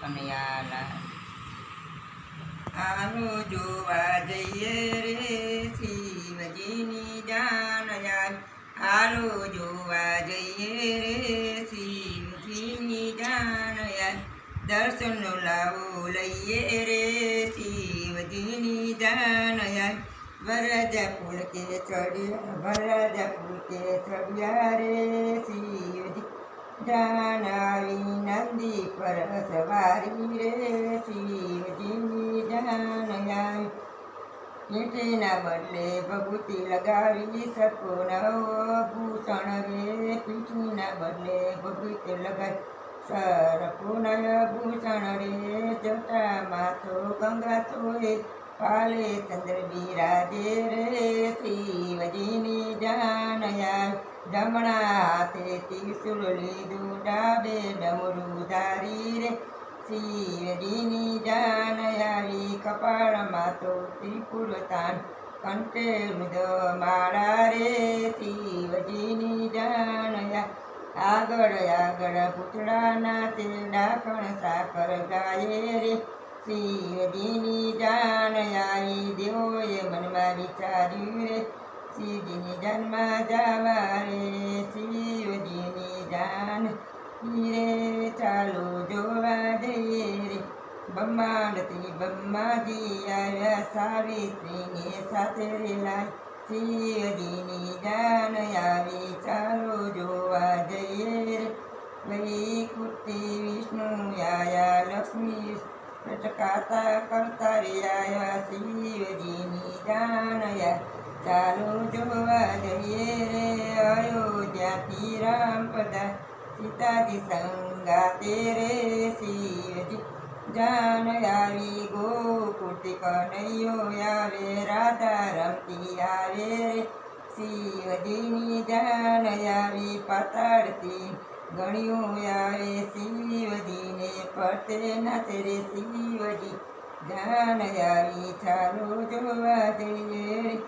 કનૈયાલાલ આનો જોવા જઈએ રે શિવજીની જાન યાર આલો જોવા જઈએ રે શિવજીની જાન યાર દર્શનનો લાવો લઈએ રે શિવજીની જાન યાર વરરાજા પુલકે ચડ્યા રે શિવજી જાન આવી નંદી પર સવારી રે શિવજીની જાન આવી ઈંટીના બદલે ભભૂતિ લગાવી શકો નવભૂષણ રે પીઠીના બદલે ભભૂતિ લગાવી સરપુનય ભૂષણ રે જટામાં તો ગંગા સોય પાલે ચંદ્ર બિરાજે રે શિવજીની જાન આવી જમણા હાથે ત્રિશુળ લીધું ડાબે ડમરું ધારી રે શિવજીની જાન આવી કપાળમાં તો ત્રિપુર તાન કંઠે રુદ્ર માળા રે શિવજીની જાન આગળ આગળ પૂતળાના તે ડાકણ સાકર ગાયે રે શિવજીની જાન આવી દેવોએ મનમાં વિચાર્યું રે શિવજીની જાનમાં જાવા રે શિવજીની જાન રે ચાલો જોવા જઈએ રે બ્રહ્માંડથી બ્રહ્માજી આવ્યા સાવિત્રીને સાથે રેલા શિવજીની જાન આવી ચાલો જોવા જઈએ રે વૈકુંઠથી વિષ્ણુ આયા લક્ષ્મી ટકાતા કરતા રે આયા શિવજીની જાન ચાલો જોવા જઈએ રે અયોધ્યાથી રામ પધાર સીતાજી સંગાતે રે શિવજી જાન આવી ગોકુળથી કનૈયો આવે રાધા રમતી આવે રે શિવજીની જાન આવી પાતાળથી ગણ્યું આવે શિવજીને ફરતે નાચે રે શિવજી જાન આવી ચાલો જોવા જઈએ રે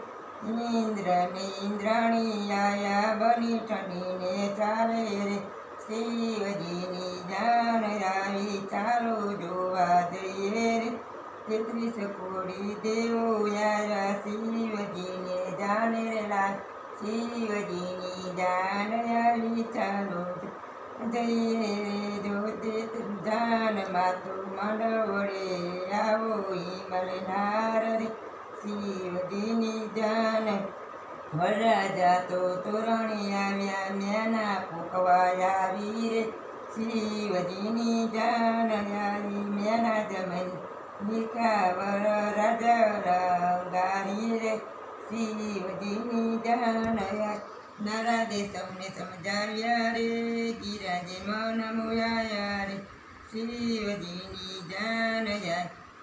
ઇન્દ્રને ઇન્દ્રાણી આયા બની ઠંડીને ચાલે રે શિવજીની જાન આવી ચાલો જોવા જઈએ રે 33 કોટી દેવો યારા શિવજીને જાને લાલ શિવજીની જાન આવી ચાલો જઈએ રે જોતે જાનમાં તો માંડવડે આવો હિમલનાર રે શિવજીની જાન વરરાજા તો તોરણી આવ્યા મ્યાના પૂકવા આવી રે શિવજીની જાન આવી મ્યાના જમન નિકાવર રાજા રંગારી રે શિવજીની જાન નારાદે સૌને સમજાવ્યા રે ગિરાજે મન મોયા રે શિવજીની જાન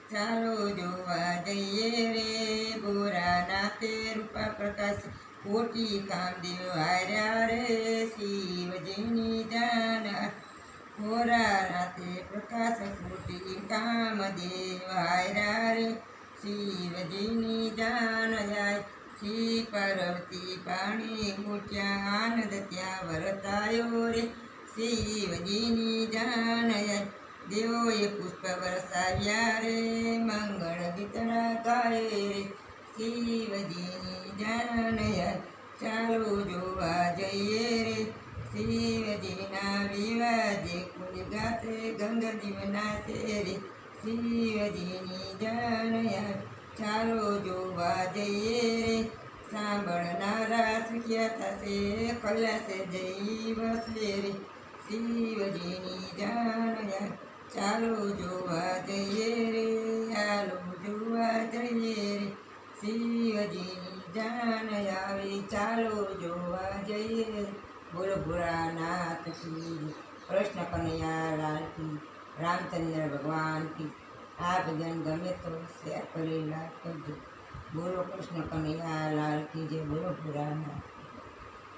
ચાલો જોવા જઈએ રે બોરાના તે રૂપા પ્રકાશ કોટી કામદેવ હાર્યા રે શિવજીની જાન બોરાના તે પ્રકાશ કોટી કામદેવ હાર્યા રે શિવજીની જાન શિવ પાર્વતી પાણી મૂટ્યા આનંદ ત્યાં વરતાયો રે શિવજીની જાન દેવોએ પુષ્પ વરસાવ્યા રે મંગળ ગીતના ગાય રે શિવજીની જાન ચાલો જોવા જઈએ રે શિવજીના વિવાદે કુલ ગાતે ગંગજીવના છે રે શિવજીની જાન ચાલો જોવા જઈએ રે સાંભળનારા સુખ્યા થશે કલાશે જઈ વસે રે શિવજીની જાન ચાલો જોવા જઈએ રે ચાલો જોવા જઈએ રે શિવજીની જાન આવી ચાલો જોવા જઈએ બોલો ભોળાનાથ કી કૃષ્ણ કનૈયાલાલ કી રામચંદ્ર ભગવાન કી આ ભજન ગમે તો શેર કરી લાઈક કરજો બોલો કૃષ્ણ કનૈયાલાલ કી જય બોલો ભોળાનાથ